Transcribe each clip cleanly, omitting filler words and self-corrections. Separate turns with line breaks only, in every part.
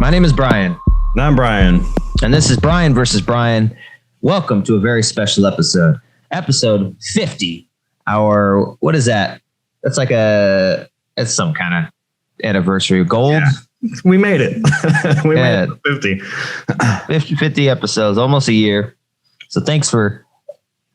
My name is Bryan.
And I'm Bryan.
And this is Bryan versus Bryan. Welcome to a very special episode. Episode 50. What is that? That's it's some kind of anniversary. Gold?
Yeah, we made it. We made it 50.
50 episodes, almost a year. So thanks for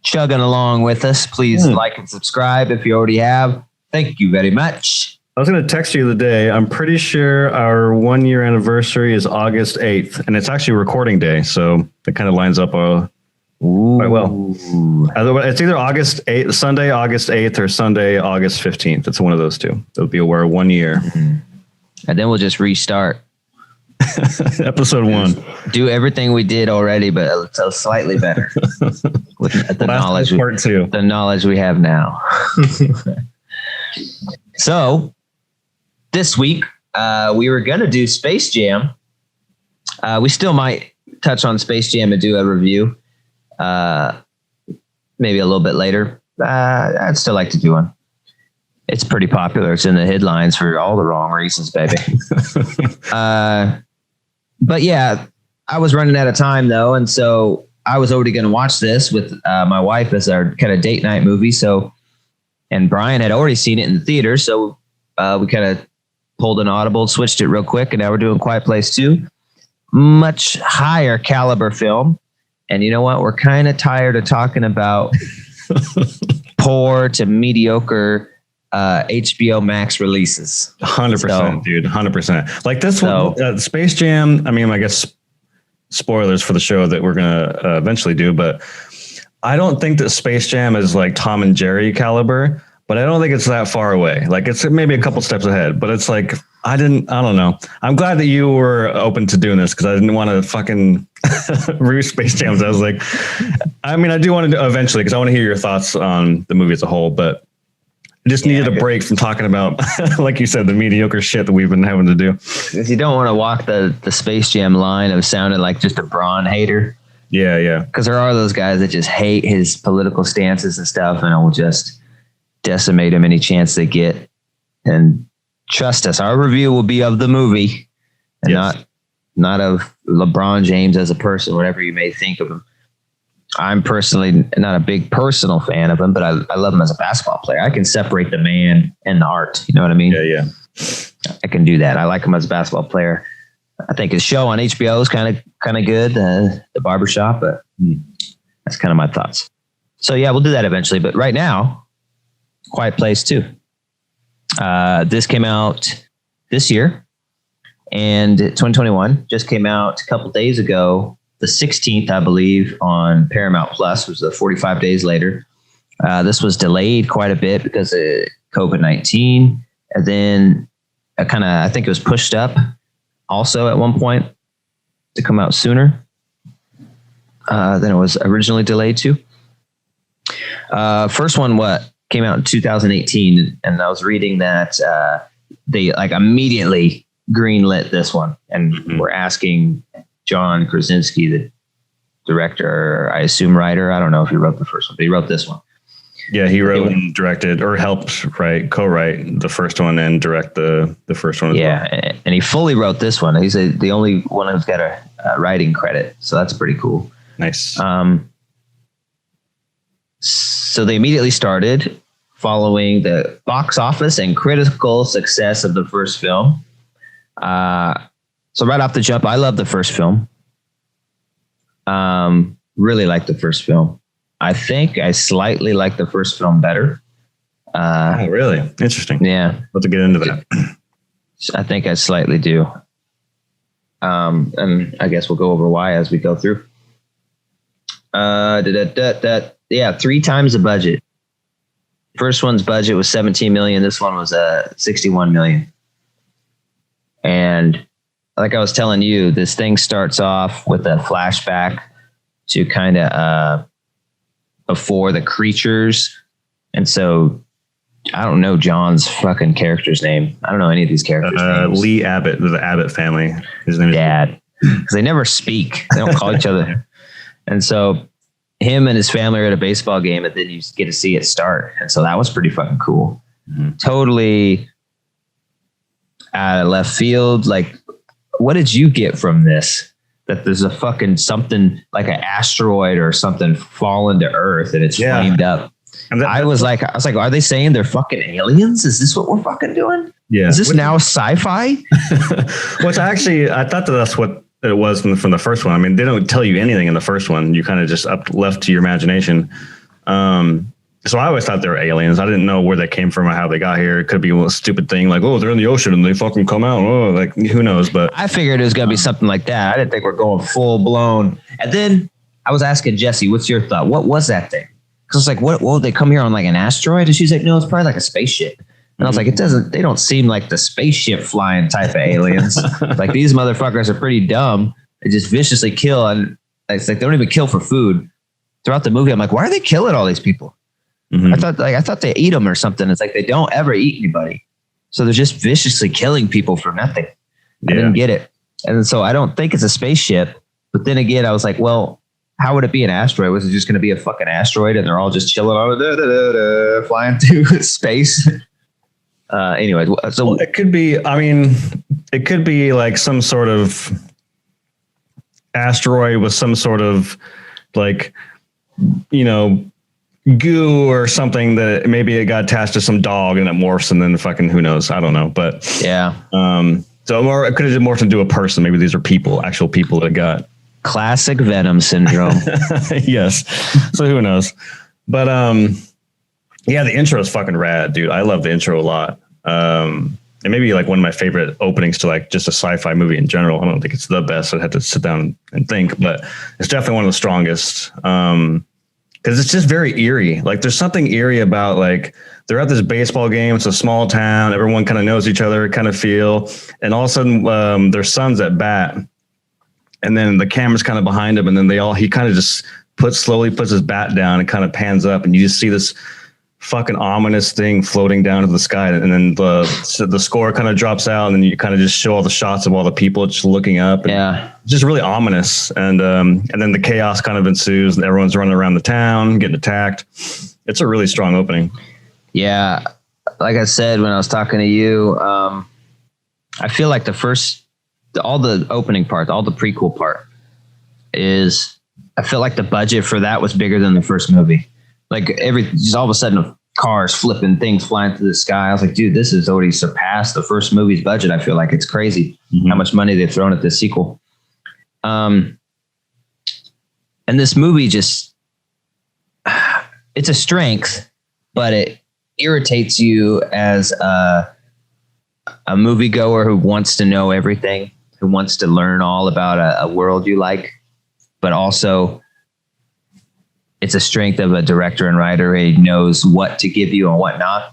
chugging along with us. Please like and subscribe if you already have. Thank you very much.
I was going to text you the day. I'm pretty sure our 1 year anniversary is August 8th, and it's actually recording day. So it kind of lines up quite well. It's either August 8th, Sunday, August 8th, or Sunday, August 15th. It's one of those two. It'll be aware 1 year.
Mm-hmm. And then we'll just restart.
Episode 1.
Do everything we did already, but so slightly better. With the knowledge we have now. So this week, we were going to do Space Jam. We still might touch on Space Jam and do a review. Maybe a little bit later. I'd still like to do one. It's pretty popular. It's in the headlines for all the wrong reasons, baby. But yeah, I was running out of time though. And so I was already going to watch this with my wife as our kind of date night movie. And Bryan had already seen it in the theater. So we kind of pulled an audible, switched it real quick. And now we're doing Quiet Place 2. Much higher caliber film. And you know what? We're kind of tired of talking about poor to mediocre HBO Max releases.
100%, dude. 100%. Like this one, Space Jam. I mean, I guess spoilers for the show that we're going to eventually do, but I don't think that Space Jam is like Tom and Jerry caliber, but I don't think it's that far away. Like it's maybe a couple steps ahead, but it's like, I don't know. I'm glad that you were open to doing this because I didn't want to fucking review Space Jams. I was like, I mean, I do want to do eventually because I want to hear your thoughts on the movie as a whole, but I just needed a break from talking about, like you said, the mediocre shit that we've been having to do.
Because you don't want to walk the Space Jam line of sounding like just a Braun hater.
Yeah.
Because there are those guys that just hate his political stances and stuff and will just decimate him any chance they get. And trust us, our review will be of the movie and not of LeBron James as a person, whatever you may think of him. I'm personally not a big personal fan of him, but I love him as a basketball player. I can separate the man and the art. You know what I mean?
Yeah.
I can do that. I like him as a basketball player. I think his show on HBO is kind of good, the Barbershop, but that's kind of my thoughts. So yeah, we'll do that eventually. But right now, Quiet Place 2. This came out this year, and 2021 just came out a couple days ago, the 16th, I believe, on Paramount Plus. It was 45 days later. This was delayed quite a bit because of COVID-19, and then I think it was pushed up also at one point to come out sooner than it was originally delayed to. First one, came out in 2018, and I was reading that they like immediately greenlit this one, and we're asking John Krasinski, the director, I assume writer. I don't know if he wrote the first one, but he wrote this one.
Yeah, he wrote and directed, or helped co-write the first one and direct the first one as well.
And he fully wrote this one. He's the only one who's got a writing credit, so that's pretty cool.
Nice.
So they immediately started following the box office and critical success of the first film. So right off the jump, I love the first film. Really like the first film. I think I slightly like the first film better.
Oh, really? Interesting.
Yeah.
Let's get into that.
I think I slightly do. And I guess we'll go over why as we go through. Yeah, 3 times the budget. First one's budget was 17 million. This one was 61 million. And like I was telling you, this thing starts off with a flashback to kind of before the creatures. And so I don't know John's fucking character's name. I don't know any of these characters' names.
Lee Abbott, the Abbott family. His name is
Dad. Because they never speak. They don't call each other. And so him and his family are at a baseball game, and then you get to see it start. And so that was pretty fucking cool. Totally out of left field. Like what did you get from this? That there's a fucking something like an asteroid or something fallen to Earth and it's flamed up. And I was like, are they saying they're fucking aliens? Is this what we're fucking doing?
Yeah.
Is this now sci-fi?
Which I thought that's what it was from the first one. I mean, they don't tell you anything in the first one. You kind of just left to your imagination. So I always thought they were aliens. I didn't know where they came from or how they got here. It could be a stupid thing like, oh, they're in the ocean and they fucking come out. Oh, like who knows? But
I figured it was going to be something like that. I didn't think we're going full blown. And then I was asking Jesse, what's your thought? What was that thing? Because I was like, what, they come here on like an asteroid? And she's like, no, it's probably like a spaceship. And I was like, they don't seem like the spaceship flying type of aliens. Like these motherfuckers are pretty dumb. They just viciously kill. And it's like, they don't even kill for food. Throughout the movie, I'm like, why are they killing all these people? Mm-hmm. I thought they eat them or something. It's like they don't ever eat anybody, so they're just viciously killing people for nothing. I didn't get it, and so I don't think it's a spaceship. But then again, I was like, well, how would it be an asteroid? Was it just going to be a fucking asteroid, and they're all just chilling on it, flying through space? Anyway, so
it could be. I mean, it could be like some sort of asteroid with some sort of like, goo or something that maybe it got attached to some dog and it morphs and then fucking who knows, I don't know, but
yeah.
So more, it could have morphed into a person. Maybe these are actual people that got
classic Venom syndrome.
Yes. So who knows, but yeah, the intro is fucking rad, dude. I love the intro a lot. And maybe like one of my favorite openings to like just a sci-fi movie in general. I don't think it's the best. I'd have to sit down and think, but it's definitely one of the strongest. Because it's just very eerie. Like there's something eerie about like they're at this baseball game. It's a small town. Everyone kind of knows each other, kind of feel. And all of a sudden their son's at bat. And then the camera's kind of behind him. And then he kind of just slowly puts his bat down and kind of pans up. And you just see this fucking ominous thing floating down to the sky. And then the score kind of drops out. And then you kind of just show all the shots of all the people just looking up. And
yeah.
It's just really ominous. And then the chaos kind of ensues and everyone's running around the town, getting attacked. It's a really strong opening.
Yeah. Like I said, when I was talking to you, I feel like all the opening part, all the prequel part I feel like the budget for that was bigger than the first movie. Like just all of a sudden cars flipping, things flying through the sky. I was like, dude, this has already surpassed the first movie's budget. I feel like it's crazy how much money they've thrown at this sequel. And this movie just, it's a strength, but it irritates you as a moviegoer who wants to know everything, who wants to learn all about a world you like, but also it's a strength of a director and writer. He knows what to give you and what not.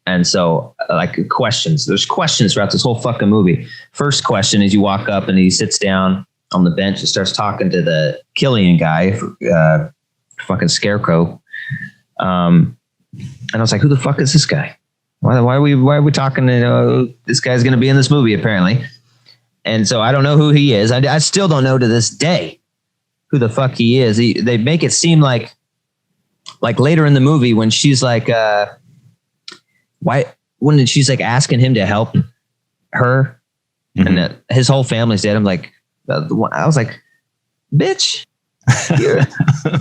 And so like there's questions throughout this whole fucking movie. First question is you walk up and he sits down on the bench and starts talking to the Killian guy, fucking Scarecrow. And I was like, who the fuck is this guy? Why are we talking to, this guy's going to be in this movie apparently. And so I don't know who he is. I still don't know to this day who the fuck he is. They make it seem like later in the movie when she's like, when she's like asking him to help her and his whole family's dead. I'm like, I was like, bitch, you're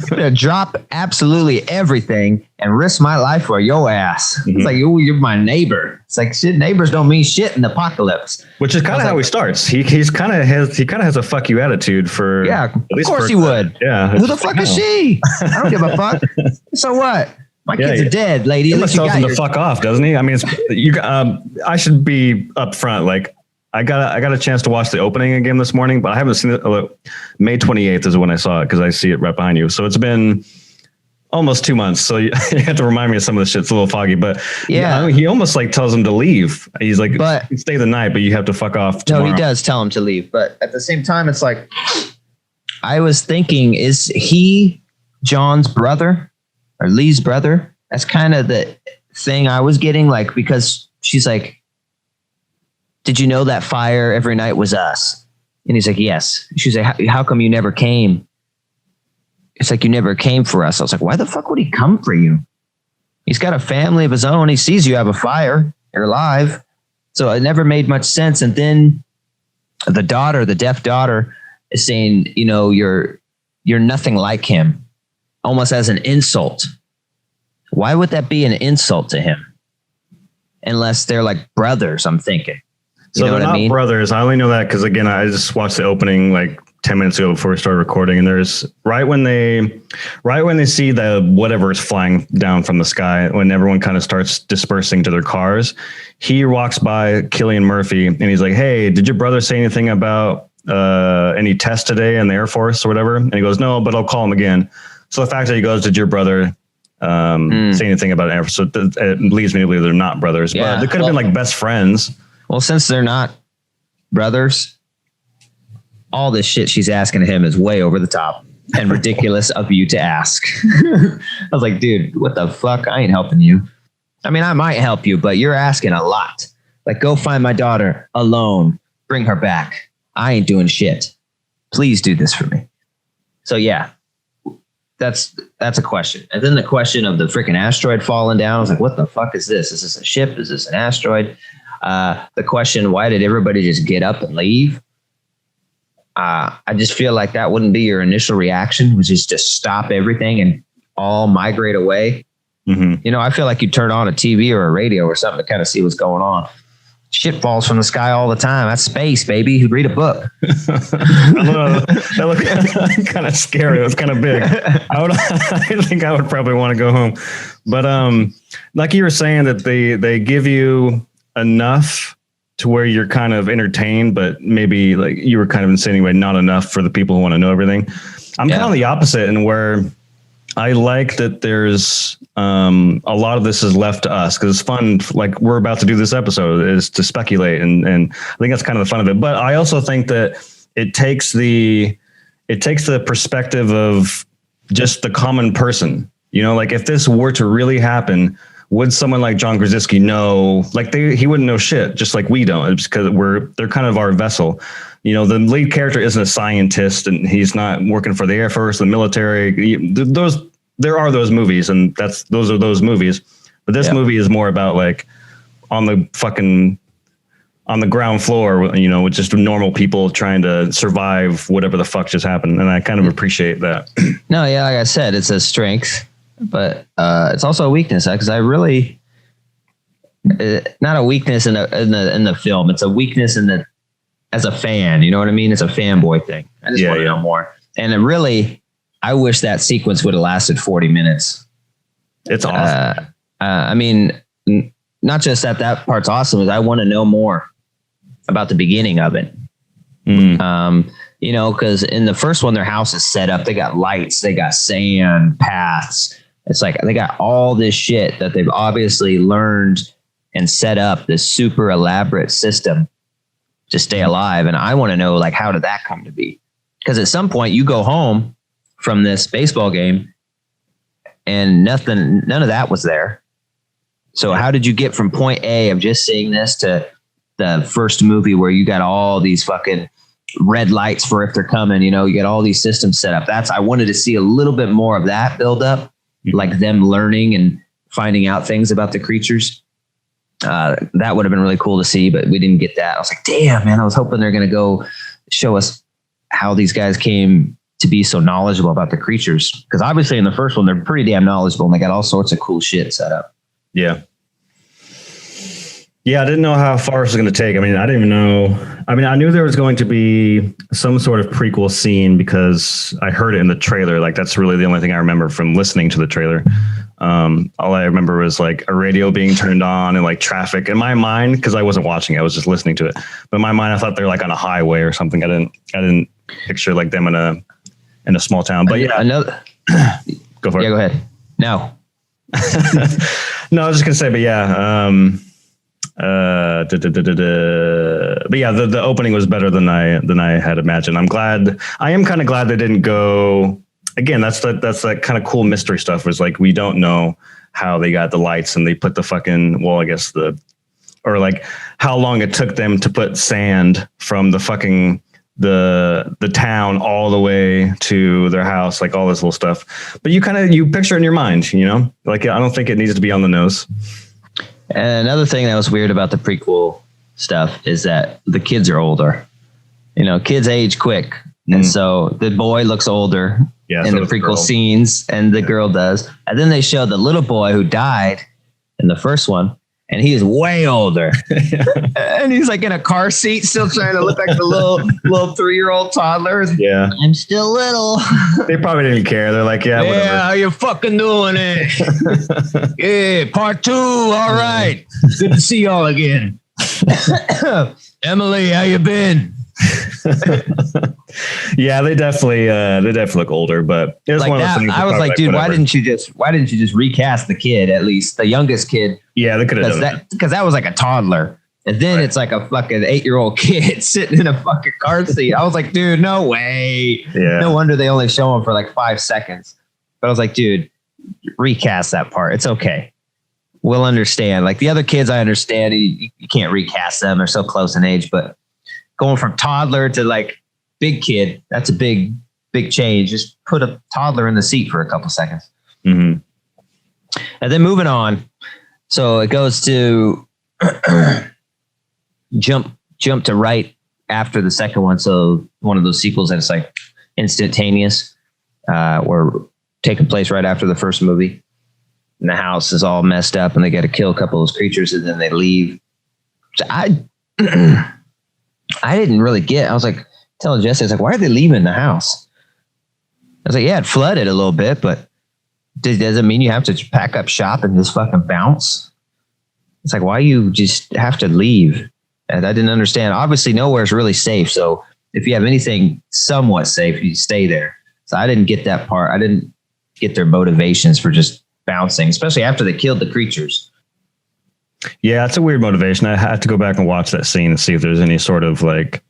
gonna drop absolutely everything and risk my life for your ass. It's like, you're my neighbor. It's like, shit, neighbors don't mean shit in the apocalypse.
Which is kind of how he starts. He kind of has a fuck you attitude for.
Yeah, of course he would.
Yeah.
Who the fuck is she? I don't give a fuck. So what? My kids are dead, lady.
He tells them to fuck off, doesn't he? I mean, I should be upfront. Like, I got a chance to watch the opening again this morning, but I haven't seen it. May 28th is when I saw it because I see it right behind you. So it's been almost 2 months. So you have to remind me of some of this shit. It's a little foggy, but yeah, he almost like tells him to leave. He's like, stay the night, but you have to fuck off tomorrow.
No, he does tell him to leave. But at the same time, it's like, I was thinking, is he John's brother or Lee's brother? That's kind of the thing I was getting, like, because she's like, did you know that fire every night was us? And he's like, yes. She's like, how come you never came? It's like, you never came for us. I was like, why the fuck would he come for you? He's got a family of his own. He sees you have a fire. You're alive. So it never made much sense. And then the deaf daughter, is saying, you're nothing like him, almost as an insult. Why would that be an insult to him? Unless they're like brothers, I'm thinking.
So they're not brothers. I only know that because, again, I just watched the opening like 10 minutes ago before we started recording, and there's right when they see the whatever is flying down from the sky, when everyone kind of starts dispersing to their cars, he walks by Cillian Murphy and he's like, "Hey, did your brother say anything about any test today in the Air Force or whatever?" And he goes, "No, but I'll call him again." So the fact that he goes, "Did your brother say anything about Air Force?" So it leads me to believe they're not brothers, but they could have been like best friends. Well,
since they're not brothers, all this shit she's asking him is way over the top and ridiculous of you to ask. I was like, dude, what the fuck? I ain't helping you. I mean, I might help you, but you're asking a lot. Like, go find my daughter alone. Bring her back. I ain't doing shit. Please do this for me. So yeah, that's a question. And then the question of the freaking asteroid falling down. I was like, what the fuck is this? Is this a ship? Is this an asteroid? The question, why did everybody just get up and leave? I just feel like that wouldn't be your initial reaction, which is just stop everything and all migrate away. Mm-hmm. I feel like you turn on a TV or a radio or something to kind of see what's going on. Shit falls from the sky all the time. That's space, baby. You read a book.
I don't know. That looked kind of scary. It was kind of big. I think I would probably want to go home. But like you were saying, that they give you enough to where you're kind of entertained, but maybe like you were kind of insinuating not enough for the people who want to know everything. I'm kind of the opposite, and where I like that there's a lot of this is left to us because it's fun. Like we're about to do this episode is to speculate. And I think that's kind of the fun of it. But I also think that it takes the perspective of just the common person, like if this were to really happen, would someone like John Krasinski know? Like he wouldn't know shit, just like we don't. It's because they're kind of our vessel. The lead character isn't a scientist, and he's not working for the Air Force, the military. There are those movies, and those are those movies. But this movie is more about like on the ground floor, with just normal people trying to survive whatever the fuck just happened. And I kind of appreciate that.
No, yeah, like I said, it's a strength. But it's also a weakness, because I really not a weakness in the film. It's a weakness as a fan. You know what I mean? It's a fanboy thing. I just want to know more. And I wish that sequence would have lasted 40 minutes.
It's awesome.
I mean, not just that part's awesome. Is I want to know more about the beginning of it. Because in the first one, their house is set up. They got lights. They got sand paths. It's like they got all this shit that they've obviously learned and set up this super elaborate system to stay alive. And I want to know, like, how did that come to be? Because at some point you go home from this baseball game and none of that was there. So how did you get from point A of just seeing this to the first movie where you got all these fucking red lights for if they're coming, you get all these systems set up. I wanted to see a little bit more of that build up, like them learning and finding out things about the creatures. That would have been really cool to see, but we didn't get that. I was like, damn, man, I was hoping they're going to go show us how these guys came to be so knowledgeable about the creatures. Because obviously in the first one, they're pretty damn knowledgeable and they got all sorts of cool shit set up.
Yeah. Yeah, I didn't know how far this was going to take. I mean, I didn't even know. I mean, I knew there was going to be some sort of prequel scene because I heard it in the trailer. Like, that's really the only thing I remember from listening to the trailer. All I remember was like a radio being turned on and like traffic in my mind, because I wasn't watching it. I was just listening to it. But in my mind, I thought they're like on a highway or something. I didn't picture like them in a small town. But yeah, go for it.
Yeah, go ahead. No.
No, I was just gonna say, but yeah. But yeah, the opening was better than I had imagined. I am kind of glad they didn't go again. That's that kind of cool mystery stuff. Was like, we don't know how they got the lights and they put the fucking, well, I guess or like how long it took them to put sand from the fucking the town all the way to their house, like all this little stuff. But you picture it in your mind, like, I don't think it needs to be on the nose.
And another thing that was weird about the prequel stuff is that the kids are older. kids age quick. And so the boy looks older in the prequel scenes, and the girl does. And then they show the little boy who died in the first one, and he is way older. And he's like in a car seat, still trying to look like the little 3-year-old toddler.
Yeah.
I'm still little.
They probably didn't care. They're like, yeah, whatever.
How you fucking doing it? Yeah, part 2. All right. Good to see y'all again. Emily, how you been?
Yeah, they definitely look older, but it was one of those things.
I was like, dude, why didn't you just recast the kid, at least the youngest kid?
Yeah, they could have done
that, because that was like a toddler, and then it's like a fucking 8-year-old kid sitting in a fucking car seat. I was like, dude, no way.
Yeah.
No wonder they only show him for like 5 seconds. But I was like, dude, recast that part. It's okay. We'll understand. Like the other kids, I understand. You can't recast them. They're so close in age, but going from toddler to like big kid, that's a big change. Just put a toddler in the seat for a couple seconds.
Mm-hmm.
And then moving on. So it goes to jump to right after the second one. So one of those sequels that's like instantaneous, or taking place right after the first movie. And the house is all messed up and they got to kill a couple of those creatures and then they leave. So I didn't really I was like telling Jesse, I was like, why are they leaving the house? I was like, yeah, it flooded a little bit, but does it mean you have to pack up shop and just fucking bounce? It's like, why you just have to leave? And I didn't understand. Obviously, nowhere's really safe. So if you have anything somewhat safe, you stay there. So I didn't get that part. I didn't get their motivations for just bouncing, especially after they killed the creatures.
Yeah, it's a weird motivation. I have to go back and watch that scene and see if there's any sort of like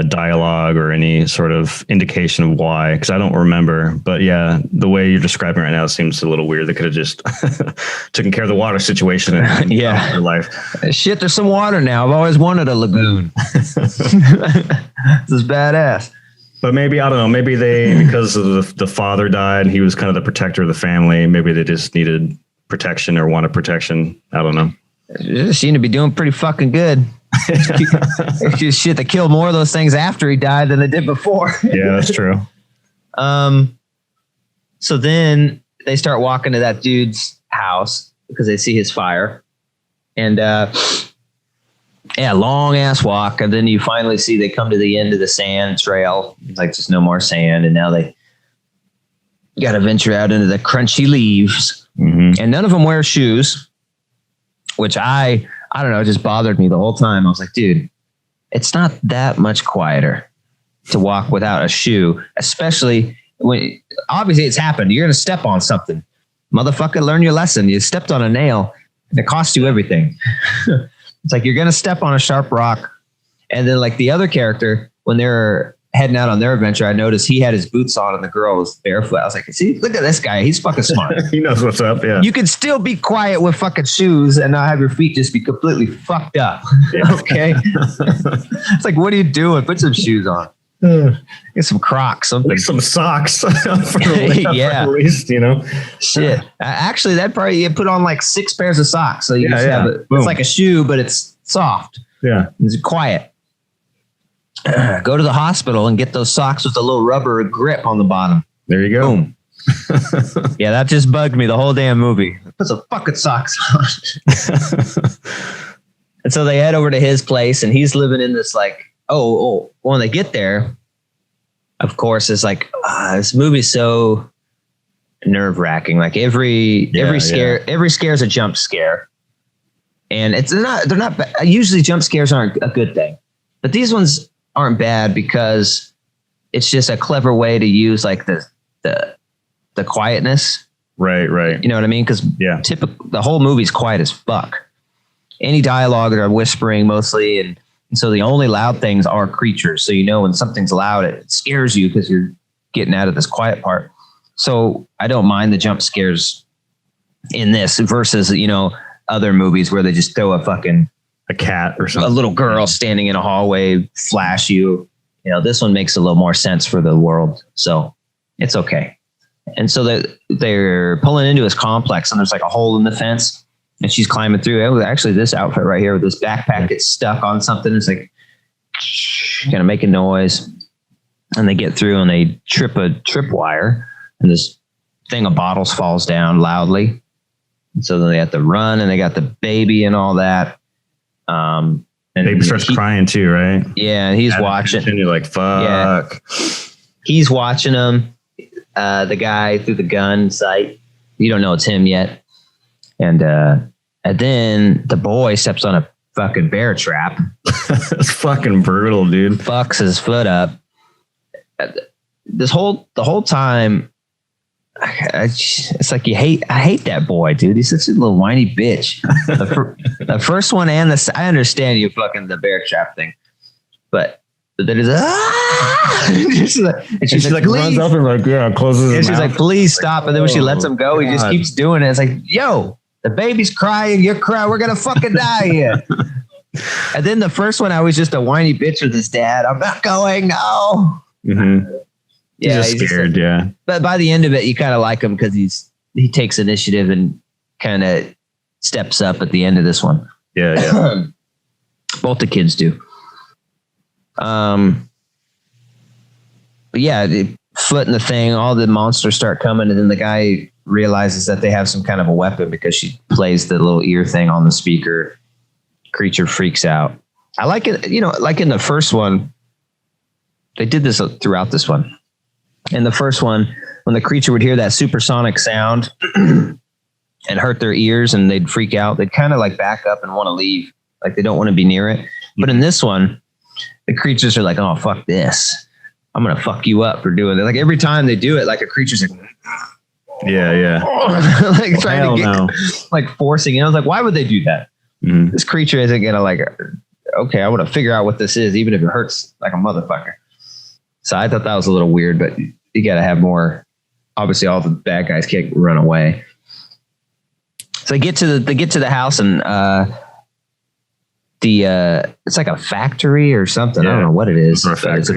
dialogue or any sort of indication of why, because I don't remember. But yeah, the way you're describing right now seems a little weird. They could have just taken care of the water situation and
yeah,
their life.
Shit, there's some water now. I've always wanted a lagoon. This is badass.
But maybe, I don't know, maybe they, because of the father died and he was kind of the protector of the family, maybe they just needed protection or wanted protection. I don't know.
They seem to be doing pretty fucking good. Shit, they killed more of those things after he died than they did before.
Yeah, that's true.
So then they start walking to that dude's house because they see his fire. And yeah, long ass walk. And then you finally see they come to the end of the sand trail. It's like just no more sand. And now they got to venture out into the crunchy leaves. Mm-hmm. And none of them wear shoes, which I don't know, it just bothered me the whole time. I was like, dude, it's not that much quieter to walk without a shoe, especially when obviously it's happened. You're going to step on something. Motherfucker, learn your lesson. You stepped on a nail and it cost you everything. It's like you're going to step on a sharp rock. And then like the other character, when they're heading out on their adventure, I noticed he had his boots on and the girl was barefoot. I was like, see, look at this guy. He's fucking smart.
He knows what's up. Yeah.
You can still be quiet with fucking shoes and not have your feet just be completely fucked up. Yeah. Okay. It's like, what are you doing? Put some shoes on. Get some Crocs, something.
Like some socks. For at least, you know.
Shit. Actually, that probably you put on like 6 pairs of socks. So you just have it. It's like a shoe, but it's soft.
Yeah.
It's quiet. Go to the hospital and get those socks with a little rubber grip on the bottom.
There you go.
Boom. Yeah, that just bugged me the whole damn movie. Put some fucking socks on. And so they head over to his place and he's living in this like, when they get there, of course, it's like, this movie's so nerve wracking. Like every scare is a jump scare. And they're not, usually jump scares aren't a good thing, but these ones aren't bad because it's just a clever way to use like the quietness.
Right.
You know what I mean? Because the whole movie's quiet as fuck. Any dialogue are whispering mostly, and so the only loud things are creatures. So you know when something's loud, it scares you because you're getting out of this quiet part. So I don't mind the jump scares in this versus, other movies where they just throw
a cat or something,
a little girl standing in a hallway, flash you. This one makes a little more sense for the world. So it's okay. And so they're pulling into his complex and there's like a hole in the fence. And she's climbing through. Actually, this outfit right here with this backpack gets stuck on something. It's like, kind of making noise. And they get through and they trip a tripwire, and this thing of bottles falls down loudly. And so then they have to run, and they got the baby and all that. And
baby starts crying too, right?
Yeah, and he's watching.
And you're like, fuck.
Yeah. He's watching him, the guy through the gun sight. You don't know it's him yet. And then the boy steps on a fucking bear trap.
It's fucking brutal, dude.
Fucks his foot up. The whole time, it's like I hate that boy, dude. He's such a little whiny bitch. The first one and I understand you fucking the bear trap thing, but then it's and she's like runs up and like closes. And she's like, please stop. And then when she lets him go, he just keeps doing it. It's like, yo, the baby's crying, you're crying, we're gonna fucking die here. And then the first one, I was just a whiny bitch with his dad. I'm not going, no.
Mm-hmm. Yeah, he's just scared. Yeah,
but by the end of it, you kind of like him because he takes initiative and kind of steps up at the end of this one.
Yeah.
Both the kids do. But yeah, the foot in the thing, all the monsters start coming, and then the guy realizes that they have some kind of a weapon because she plays the little ear thing on the speaker. Creature freaks out. I like it, like in the first one. They did this throughout this one. In the first one, when the creature would hear that supersonic sound and hurt their ears and they'd freak out, they'd kind of like back up and want to leave. Like they don't want to be near it. But in this one, the creatures are like, oh, fuck this. I'm going to fuck you up for doing it. Like every time they do it, like a creature's like,
yeah.
Like trying to get, like forcing it. I was like, why would they do that? Mm-hmm. This creature isn't going to like, okay, I want to figure out what this is, even if it hurts like a motherfucker. So I thought that was a little weird, but you got to have more. Obviously, all the bad guys can't run away. So they get to the house, and it's like a factory or something. Yeah. I don't know what it is. It's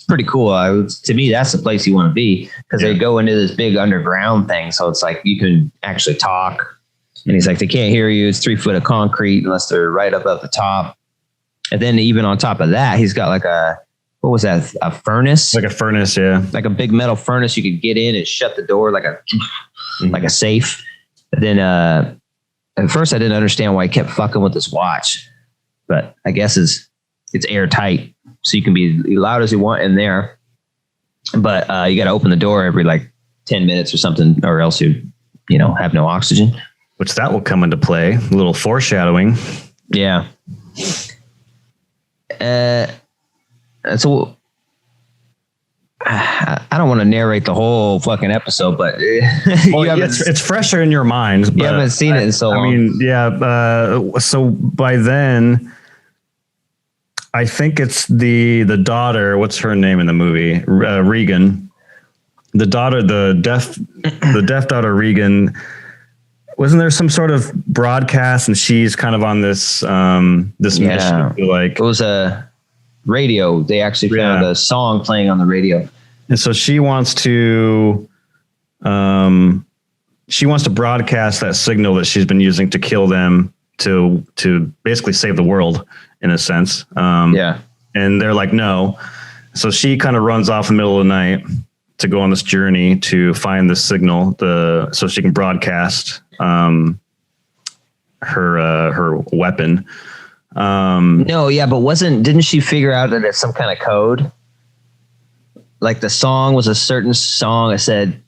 pretty cool. To me, that's the place you want to be because they go into this big underground thing. So it's like you can actually talk. And he's like, they can't hear you. It's 3 foot of concrete unless they're right up at the top. And then even on top of that, he's got like what was that? A furnace?
Like a furnace, yeah.
Like a big metal furnace. You could get in and shut the door like a safe. And then at first I didn't understand why he kept fucking with this watch. But I guess it's airtight. So you can be as loud as you want in there. But you got to open the door every like 10 minutes or something, or else you have no oxygen.
Which that will come into play. A little foreshadowing.
Yeah. So I don't want to narrate the whole fucking episode, but
it's fresher in your mind.
You haven't seen it in so long.
I mean, yeah. So by then, I think it's the daughter. What's her name in the movie? Regan. The daughter, the deaf daughter, Regan. Wasn't there some sort of broadcast, and she's kind of on this mission? Like
it was a radio. They actually found a song playing on the radio,
and so she wants to broadcast that signal that she's been using to kill them to basically save the world in a sense. And they're like, no. So she kind of runs off in the middle of the night to go on this journey to find the signal, so she can broadcast her weapon.
But didn't she figure out that it's some kind of code? Like the song was a certain song. It said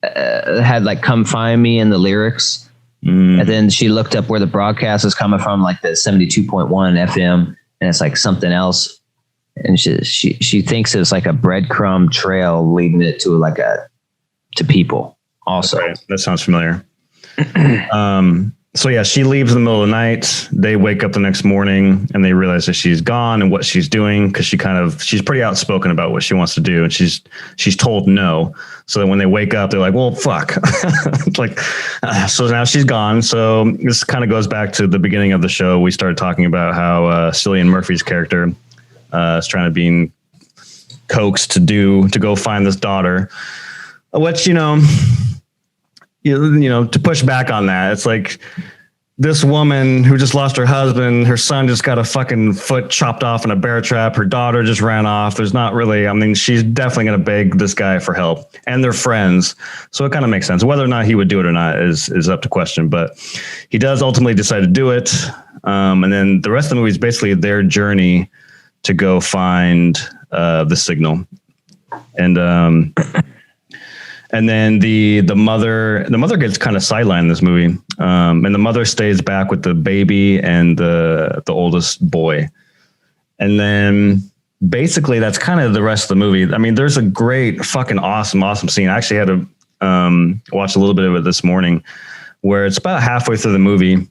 had like "Come Find Me" in the lyrics, and then she looked up where the broadcast was coming from, like the 72.1 FM, and it's like something else. And she thinks it's like a breadcrumb trail leading it to people. Also,
okay. That sounds familiar. So yeah, she leaves in the middle of the night. They wake up the next morning and they realize that she's gone and what she's doing, because she's pretty outspoken about what she wants to do, and she's told no. So then when they wake up, they're like, well, fuck. So now she's gone. So this kind of goes back to the beginning of the show. We started talking about how Cillian Murphy's character is trying to be coaxed to go find this daughter, which, to push back on that, it's like, this woman who just lost her husband, her son just got a fucking foot chopped off in a bear trap. Her daughter just ran off. There's not really, I mean, she's definitely going to beg this guy for help, and they're friends. So it kind of makes sense. Whether or not he would do it or not is up to question, but he does ultimately decide to do it. And then the rest of the movie is basically their journey to go find the signal. And then the mother gets kind of sidelined in this movie. And the mother stays back with the baby and the oldest boy. And then basically that's kind of the rest of the movie. I mean, there's a great fucking awesome scene. I actually had to watch a little bit of it this morning, where it's about halfway through the movie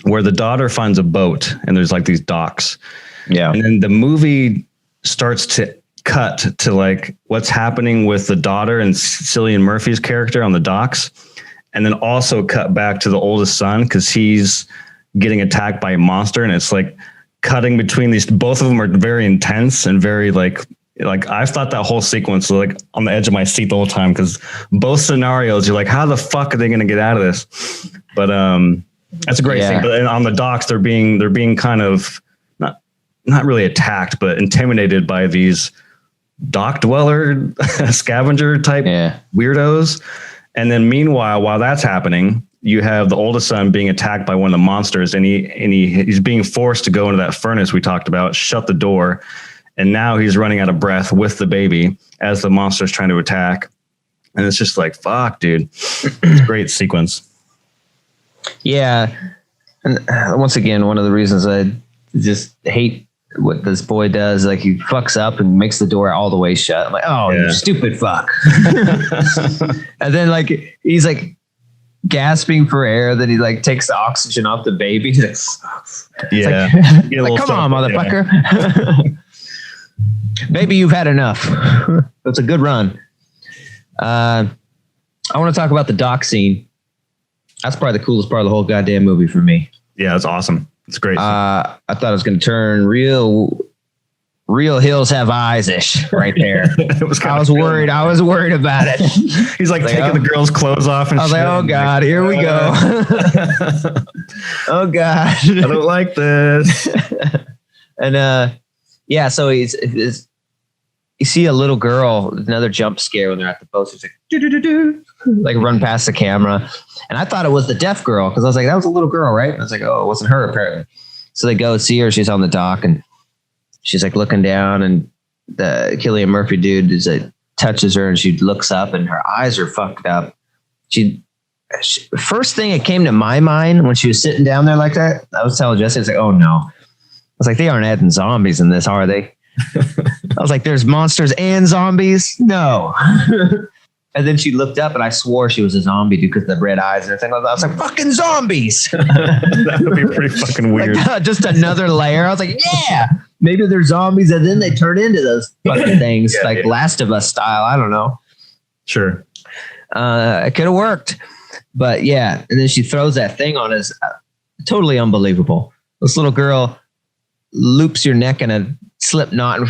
where the daughter finds a boat and there's like these docks. Yeah. And then the movie starts to cut to like what's happening with the daughter and Cillian Murphy's character on the docks, and then also cut back to the oldest son because he's getting attacked by a monster, and it's like cutting between these. Both of them are very intense and very like I've thought that whole sequence was like on the edge of my seat the whole time, because both scenarios you're like, how the fuck are they going to get out of this? But that's a great scene. But on the docks they're being kind of not really attacked but intimidated by these dock dweller scavenger type weirdos. And then meanwhile, while that's happening, you have the oldest son being attacked by one of the monsters, and he's being forced to go into that furnace we talked about, shut the door, and now he's running out of breath with the baby as the monster's trying to attack. And it's just like, fuck, dude. It's a great sequence.
Yeah. And once again, one of the reasons I just hate what this boy does, like he fucks up and makes the door all the way shut. I'm like, oh, you stupid fuck. And then like he's like gasping for air, then he like takes the oxygen off the baby. It's like come on, motherfucker. Yeah. Maybe you've had enough. It's a good run. I want to talk about the dock scene. That's probably the coolest part of the whole goddamn movie for me.
Yeah, it's awesome. It's great.
I thought it was going to turn real hills have eyes-ish right there. I was worried about it.
He's like taking the girl's clothes off. And
I was like, oh God, here we go. Oh God.
I don't like this.
And so you see a little girl, another jump scare when they're at the post. It's like, do-do-do-do, like run past the camera. And I thought it was the deaf girl, because I was like, that was a little girl, right? And I was like, oh, it wasn't her apparently. So they go see her. She's on the dock and she's like looking down, and the Cillian Murphy dude is like touches her, and she looks up and her eyes are fucked up. She first thing that came to my mind when she was sitting down there like that, I was telling Jesse, I was like, oh no. I was like, they aren't adding zombies in this, are they? I was like, there's monsters and zombies? No. And then she looked up and I swore she was a zombie dude because of the red eyes and everything. I was like, fucking zombies.
That would be pretty fucking weird.
Like, just another layer. I was like, yeah, maybe they're zombies and then they turn into those fucking things, Last of Us style. I don't know.
Sure.
It could have worked. But yeah. And then she throws that thing on us. Totally unbelievable. This little girl loops your neck in a slip knot and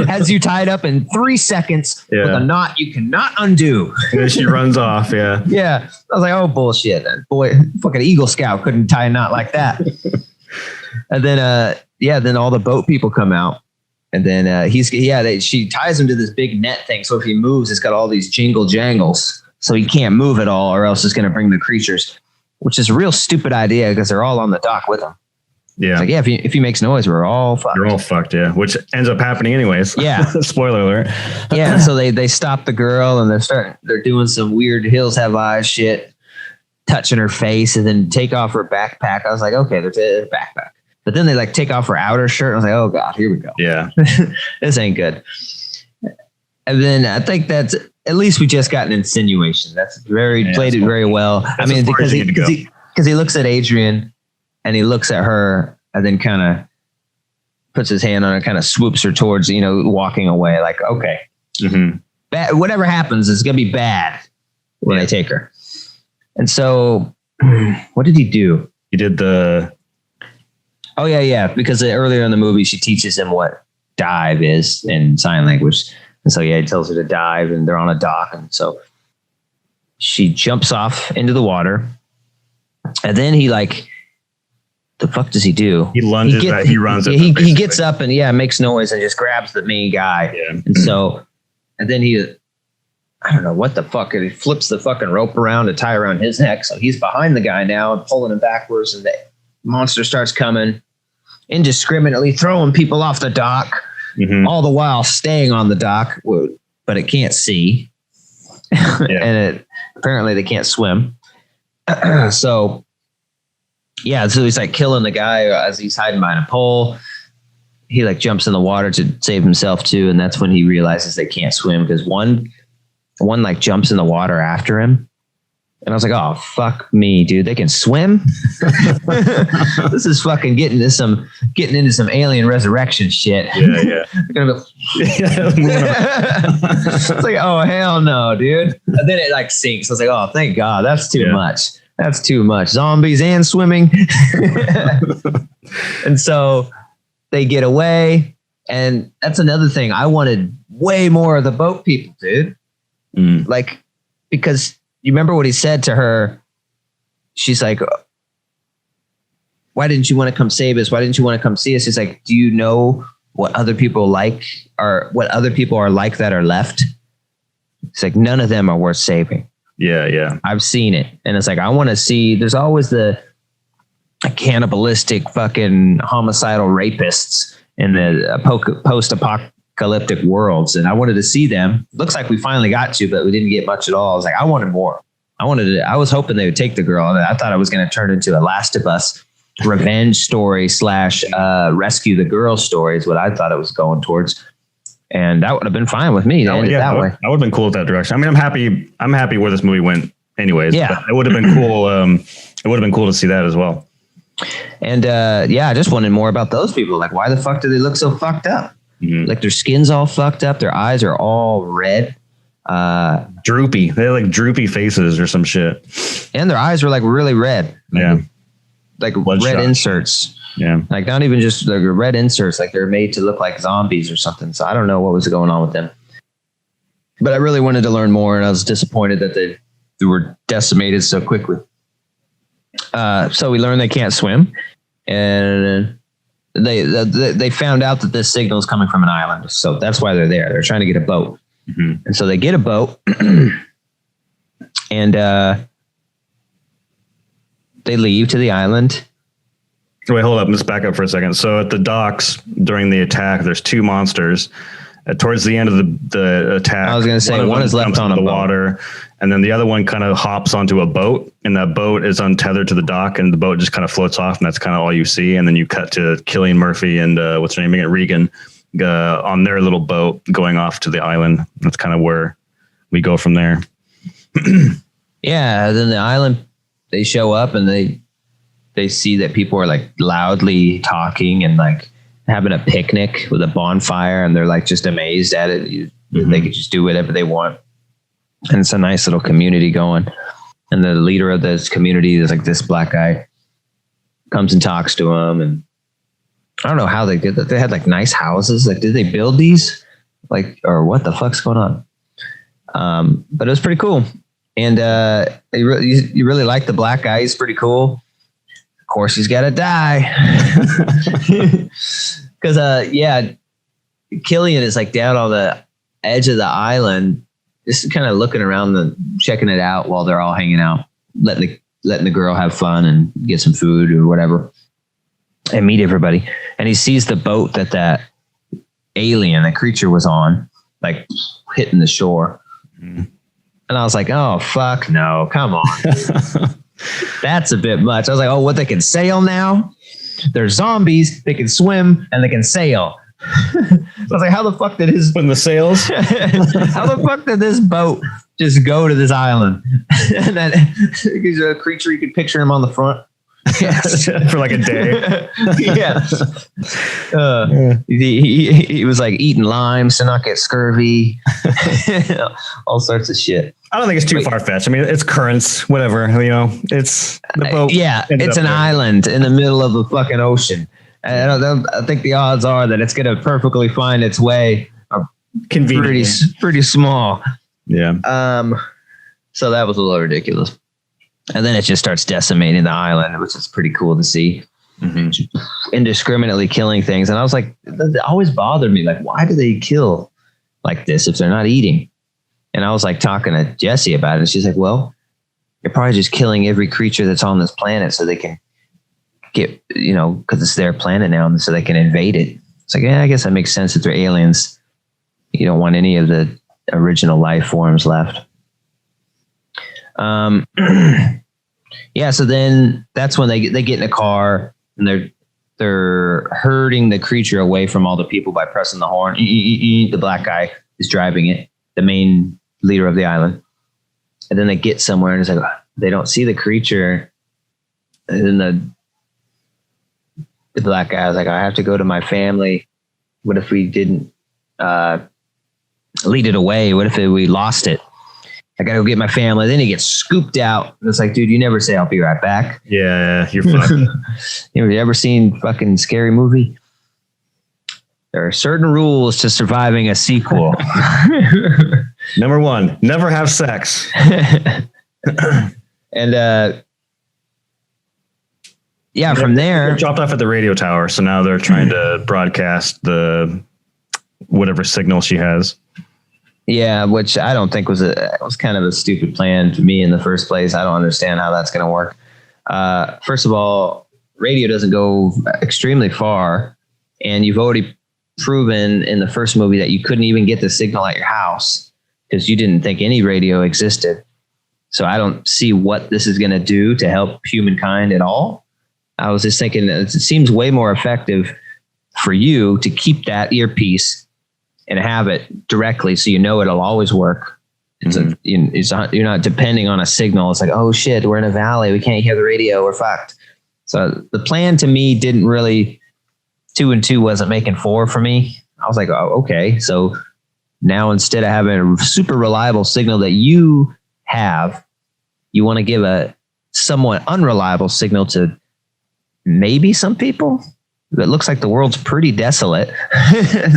has you tied up in 3 seconds with a knot you cannot undo.
And then she runs off. Yeah.
Yeah. I was like, oh, bullshit. Boy, fucking Eagle Scout couldn't tie a knot like that. And then, then all the boat people come out. And then she ties him to this big net thing. So if he moves, it's got all these jingle jangles. So he can't move at all, or else it's going to bring the creatures, which is a real stupid idea because they're all on the dock with him.
Yeah.
It's like, if he makes noise, we're all fucked.
You're all fucked, yeah. Which ends up happening anyways.
Yeah.
Spoiler alert.
Yeah. So they stop the girl and they're doing some weird hills have eyes shit, touching her face, and then take off her backpack. I was like, okay, there's a backpack. But then they like take off her outer shirt. I was like, oh God, here we go.
Yeah.
This ain't good. And then I think that's, at least we just got an insinuation. That's played it very well. I mean, because he looks at Adrian and he looks at her and then kind of puts his hand on her, kind of swoops her towards, walking away. Like, okay, bad, whatever happens, it's going to be bad when they take her. And so what did he do?
He did
Oh yeah. Because earlier in the movie, she teaches him what dive is in sign language. And so, he tells her to dive and they're on a dock. And so she jumps off into the water And then he like, the fuck does he do?
He lunges. He runs.
He gets up and makes noise and just grabs the main guy. Yeah. And then I don't know what the fuck. He flips the fucking rope around to tie around his neck. So he's behind the guy now and pulling him backwards. And the monster starts coming, indiscriminately throwing people off the dock, all the while staying on the dock, but it can't see. And apparently they can't swim. So he's like killing the guy as he's hiding behind a pole. He like jumps in the water to save himself too. And that's when he realizes they can't swim because one like jumps in the water after him. And I was like, oh, fuck me, dude. They can swim. This is fucking getting into some alien resurrection shit.
Yeah.
It's like, oh, hell no, dude. And then it like sinks. I was like, oh, thank God. That's too much. That's too much. Zombies and swimming. And so they get away. And that's another thing. I wanted way more of the boat people, dude. Like, because you remember what he said to her? She's like, why didn't you want to come save us? Why didn't you want to come see us? He's like, do you know what other people like or what other people are like that are left? It's like, none of them are worth saving.
Yeah.
I've seen it. And it's like, I want to see, there's always the cannibalistic fucking homicidal rapists in the post-apocalyptic worlds. And I wanted to see them. Looks like we finally got to, but we didn't get much at all. I was like, I wanted more. I was hoping they would take the girl. I thought it was going to turn into a Last of Us revenge story / rescue the girl story is what I thought it was going towards. And that would have been fine with me. That way.
I would have been cool with that direction. I mean, I'm happy where this movie went anyways.
Yeah.
But it would have been cool. It would have been cool to see that as well.
And I just wanted more about those people. Like, why the fuck do they look so fucked up? Like their skin's all fucked up. Their eyes are all red.
Droopy. They had like droopy faces or some shit.
And their eyes were like really red. Like red inserts.
Yeah.
Like not even just like red inserts. Like they're made to look like zombies or something. So I don't know what was going on with them. But I really wanted to learn more, and I was disappointed that they were decimated so quickly. So we learned they can't swim, and they found out that this signal is coming from an island. So that's why they're there. They're trying to get a boat. And so they get a boat and they leave to the island.
Wait, hold up. Let's back up for a second. So at the docks during the attack, there's two monsters. Towards the end of the attack,
I was going to say one is left on the
water, and then the other one kind of hops onto a boat, and that boat is untethered to the dock, and the boat just kind of floats off, and that's kind of all you see. And then you cut to Cillian Murphy and what's her name again, Regan, on their little boat going off to the island. That's kind of where we go from there.
Yeah, then the island, they show up and they see that people are like loudly talking and like having a picnic with a bonfire, and they're like just amazed at it. They could just do whatever they want. And it's a nice little community going. And the leader of this community is like this black guy, comes and talks to him. And I don't know how they did that. They had like nice houses. Like, did they build these? Like, or what the fuck's going on? But it was pretty cool. And you really like the black guy. He's pretty cool. Of course, he's got to die. Because, Cillian is like down on the edge of the island, just kind of looking around and checking it out while they're all hanging out, letting the girl have fun and get some food or whatever and meet everybody. And he sees the boat that alien, that creature was on, like hitting the shore. And I was like, oh, fuck no, come on. That's a bit much. I was like, oh, what, they can sail now? They're zombies, they can swim, and they can sail. So I was like, how the fuck did
in the sails?
How the fuck did this boat just go to this island? And then he's a creature, you could picture him on the front.
For like a day.
He was like eating limes to not get scurvy. All sorts of shit.
I don't think it's too far-fetched. I mean, it's currents, whatever, it's the boat.
It's an island in the middle of the fucking ocean. And I think the odds are that it's going to perfectly find its way. Pretty small.
Yeah.
So that was a little ridiculous. And then it just starts decimating the island, which is pretty cool to see. Indiscriminately killing things. And I was like, it always bothered me. Like, why do they kill like this if they're not eating? And I was like talking to Jessie about it. And she's like, well, you're probably just killing every creature that's on this planet so they can get, because it's their planet now, and so they can invade it. It's like, yeah, I guess that makes sense if they're aliens. You don't want any of the original life forms left. Yeah, so then that's when they get in a car and they're herding the creature away from all the people by pressing the horn. The black guy is driving it, the main leader of the island. And then they get somewhere and it's like they don't see the creature. And then the black guy was like, I have to go to my family. What if we didn't lead it away? What if we lost it? I got to go get my family. Then he gets scooped out. It's like, dude, you never say I'll be right back.
Yeah, you're fucked.
You ever seen fucking Scary Movie? There are certain rules to surviving a sequel.
Number 1, never have sex.
And yeah, from there,
they're dropped off at the radio tower. So now they're trying to broadcast the whatever signal she has.
Yeah, which I don't think was kind of a stupid plan to me in the first place. I don't understand how that's going to work. First of all, radio doesn't go extremely far, and you've already proven in the first movie that you couldn't even get the signal at your house because you didn't think any radio existed. So I don't see what this is going to do to help humankind at all. I was just thinking that it seems way more effective for you to keep that earpiece and have it directly so it'll always work. You're not depending on a signal. It's like, oh shit, we're in a valley, we can't hear the radio, we're fucked. So the plan to me didn't really, 2 and 2 wasn't making 4 for me. I was like, oh, okay. So now instead of having a super reliable signal that you have, you want to give a somewhat unreliable signal to maybe some people. It looks like the world's pretty desolate.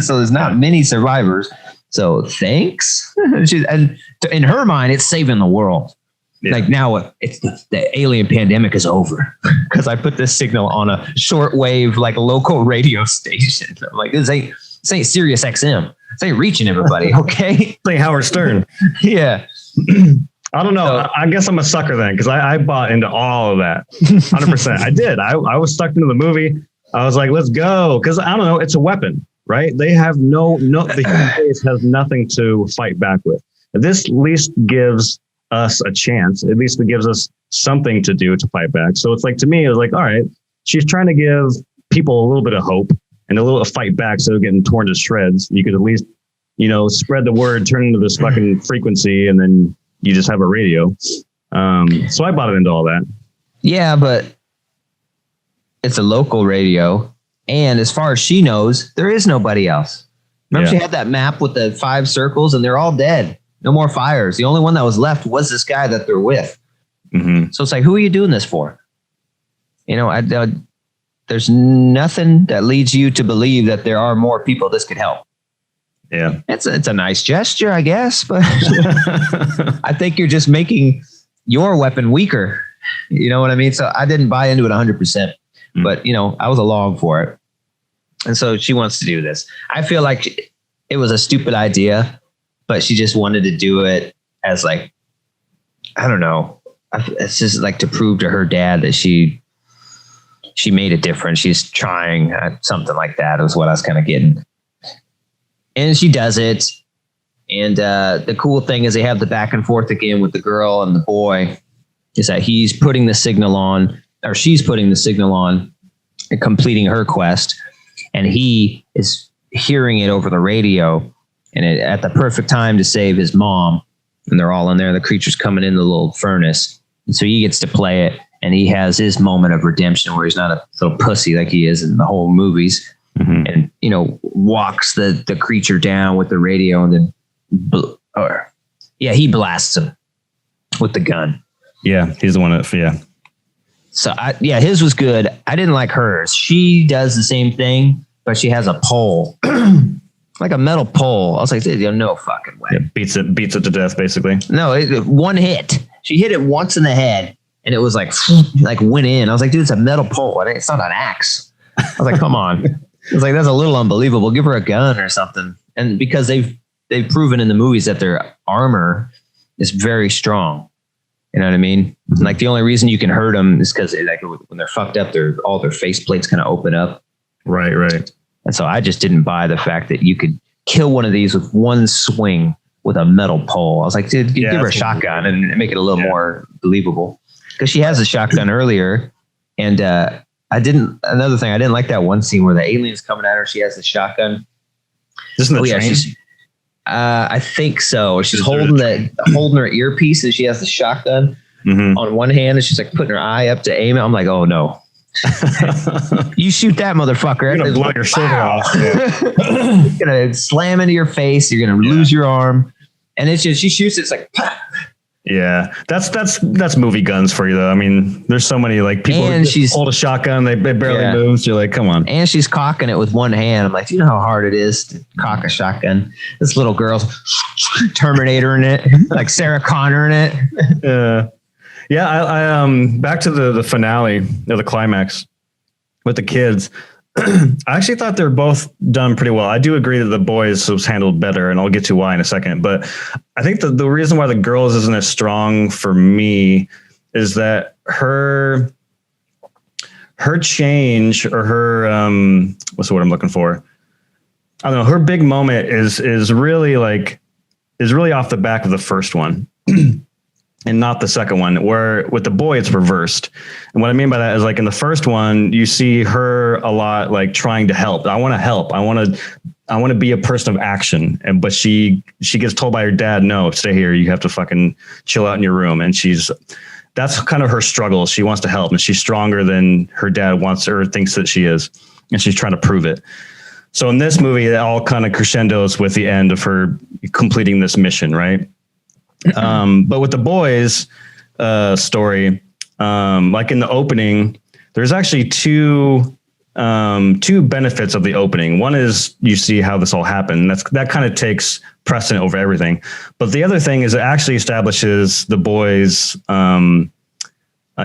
So there's not many survivors. So thanks. And in her mind, it's saving the world. Yeah. Like now it's the alien pandemic is over because I put this signal on a shortwave, like local radio station. I'm like, this ain't Sirius XM. This ain't reaching everybody. Okay.
Like Howard Stern.
Yeah.
I don't know. So, I guess I'm a sucker then because I bought into all of that. 100%. I did. I was stuck into the movie. I was like, let's go. Because I don't know. It's a weapon, right? They have the human race has nothing to fight back with. This at least gives us a chance. At least it gives us something to do to fight back. So it's like, to me, it was like, all right, she's trying to give people a little bit of hope and a little fight back so they're getting torn to shreds. You could at least, spread the word, turn into this fucking frequency, and then you just have a radio. So I bought it into all that.
Yeah, but it's a local radio. And as far as she knows, there is nobody else. Remember, she had that map with the 5 circles and they're all dead. No more fires. The only one that was left was this guy that they're with. Mm-hmm. So it's like, who are you doing this for? There's nothing that leads you to believe that there are more people this could help.
Yeah.
It's a nice gesture, I guess, but I think you're just making your weapon weaker. You know what I mean? So I didn't buy into it 100%, but I was along for it. And so she wants to do this. I feel like it was a stupid idea, but she just wanted to do it as like, I don't know. It's just like to prove to her dad that she made a difference. She's trying something like that is what I was kind of getting. And she does it. And the cool thing is they have the back and forth again with the girl and the boy is that he's putting the signal on, or she's putting the signal on and completing her quest. And he is hearing it over the radio and at the perfect time to save his mom. And they're all in there. The creature's coming in the little furnace. And so he gets to play it. And he has his moment of redemption where he's not a little pussy like he is in the whole movies. Mm-hmm. And, walks the creature down with the radio and then, he blasts him with the gun.
Yeah, he's the one that,
So, his was good. I didn't like hers. She does the same thing, but she has a pole, like a metal pole. I was like, no fucking way.
Yeah, beats it to death, basically.
No, one hit. She hit it once in the head, and it was like went in. I was like, dude, it's a metal pole. It's not an axe. I was like, come on. It's like, that's a little unbelievable. Give her a gun or something. And because they've proven in the movies that their armor is very strong. You know what I mean? Mm-hmm. Like the only reason you can hurt them is because like when they're fucked up, all their face plates kind of open up.
Right.
And so I just didn't buy the fact that you could kill one of these with one swing with a metal pole. I was like, dude, give her a shotgun and make it a little more believable. Because she has a shotgun earlier. And another thing, I didn't like that one scene where the alien's coming at her. She has the shotgun.
Isn't the train?
I think so. She's holding her earpiece and she has the shotgun on one hand and she's like putting her eye up to aim it. I'm like, oh no. You shoot that motherfucker.
You're going to blow your shoulder off.
You're going to slam into your face. You're going to lose your arm. And it's just, she shoots it. It's like, pah.
Yeah, that's movie guns for you though. I mean, there's so many like people who hold a shotgun, they barely move. So you're like, come on.
And she's cocking it with one hand. I'm like, do you know how hard it is to cock a shotgun? This little girl's Terminator in it, like Sarah Connor in it.
Yeah. I back to the finale or the climax with the kids. I actually thought they were both done pretty well. I do agree that the boys was handled better, and I'll get to why in a second. But I think the reason why the girls isn't as strong for me is that her change or her what's the word I'm looking for? I don't know. Her big moment is really off the back of the first one. And not the second one, where with the boy, it's reversed. And what I mean by that is like in the first one, you see her a lot like trying to help. I want to help. I want to be a person of action. But she gets told by her dad, no, stay here. You have to fucking chill out in your room. And that's kind of her struggle. She wants to help and she's stronger than her dad wants her, thinks that she is. And she's trying to prove it. So in this movie, it all kind of crescendos with the end of her completing this mission, right? But with the boys story, like in the opening, there's actually two benefits of the opening. One is you see how this all happened. That kind of takes precedent over everything. But the other thing is it actually establishes the boys'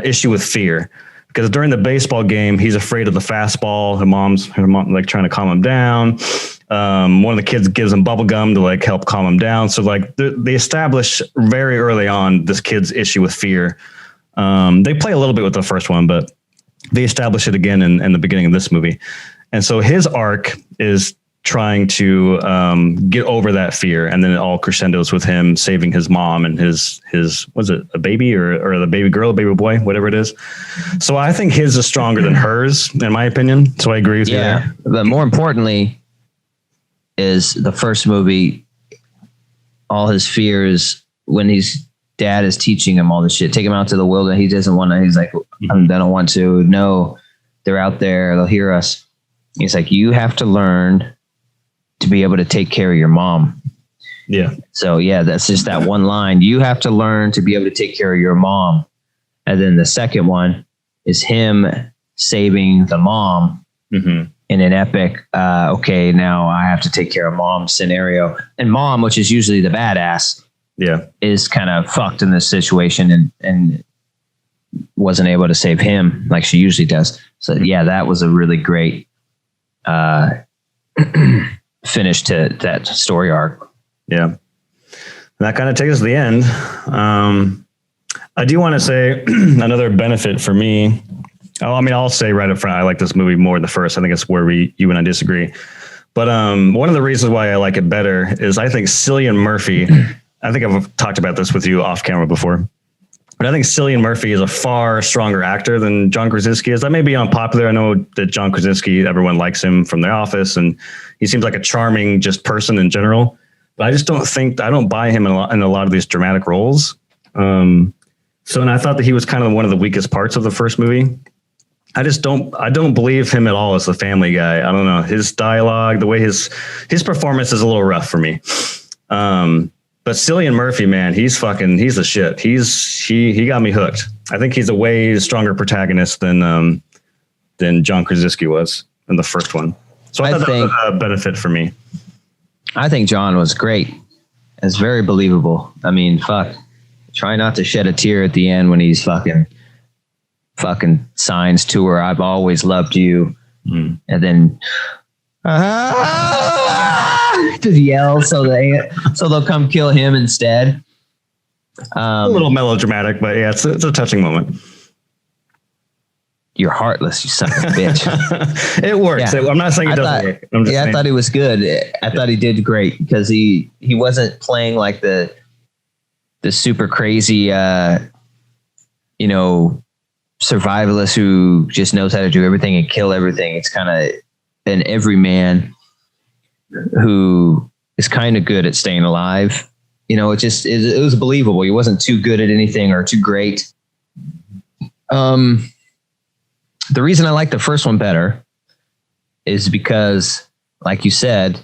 issue with fear. Because during the baseball game, he's afraid of the fastball. Her mom like trying to calm him down. One of the kids gives him bubble gum to like help calm him down. So like they establish very early on this kid's issue with fear. They play a little bit with the first one, but they establish it again in the beginning of this movie. And so his arc is trying to get over that fear, and then it all crescendos with him saving his mom and his was it a baby or the baby girl, baby boy, whatever it is. So I think his is stronger than hers, in my opinion. So I agree with you there.
But more importantly, is the first movie, all his fears when his dad is teaching him all this shit, take him out to the wilderness. He doesn't want to. He's like, I don't want to. No, they're out there. They'll hear us. He's like, you have to learn to be able to take care of your mom.
Yeah.
So yeah, that's just that one line. You have to learn to be able to take care of your mom. And then the second one is him saving the mom in an epic, okay, now I have to take care of mom scenario. And mom, which is usually the badass, is kind of fucked in this situation and wasn't able to save him like she usually does. So yeah, that was a really great finish to that story arc.
Yeah. And that kind of takes us to the end. I do want to say another benefit for me. I'll say right up front, I like this movie more than the first. I think it's where you and I disagree. But one of the reasons why I like it better is I think Cillian Murphy, I think I've talked about this with you off camera before, but I think Cillian Murphy is a far stronger actor than John Krasinski is. That may be unpopular. I know that John Krasinski, everyone likes him from The Office, and he seems like a charming just person in general. But I just don't buy him in a lot of these dramatic roles. And I thought that he was kind of one of the weakest parts of the first movie. I don't believe him at all as the family guy. I don't know. His dialogue, the way his performance is a little rough for me. But Cillian Murphy, man, he's the shit. He got me hooked. I think he's a way stronger protagonist than John Krasinski was in the first one. So I thought that was a benefit for me.
I think John was great. It's very believable. I mean, fuck. Try not to shed a tear at the end when he's fucking fucking signs to her, "I've always loved you," and then just yell so they'll come kill him instead.
A little melodramatic, but yeah, it's a touching moment.
You're heartless, you son of a bitch.
It works. Yeah. I'm not saying it doesn't work.
I thought he was good. I thought he did great because he wasn't playing like the super crazy, survivalist who just knows how to do everything and kill everything. It's kind of an everyman who is kind of good at staying alive. It was believable. He wasn't too good at anything or too great. The reason I like the first one better is because, like you said,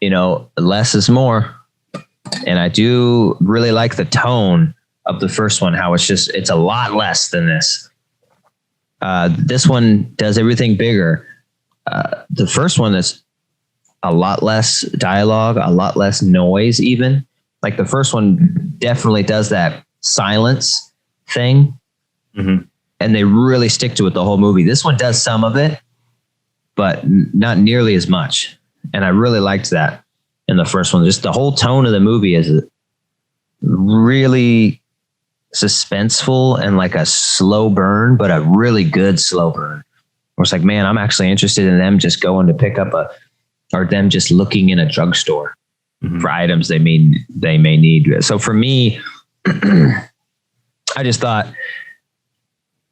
less is more. And I do really like the tone of the first one, how it's a lot less than this. This one does everything bigger. The first one is a lot less dialogue, a lot less noise even. Like the first one definitely does that silence thing. Mm-hmm. And they really stick to it the whole movie. This one does some of it, but not nearly as much. And I really liked that in the first one. Just the whole tone of the movie is really suspenseful and like a slow burn, but a really good slow burn. Where it's like, man, I'm actually interested in them just going to pick up or them just looking in a drugstore for items they may need. So for me, I just thought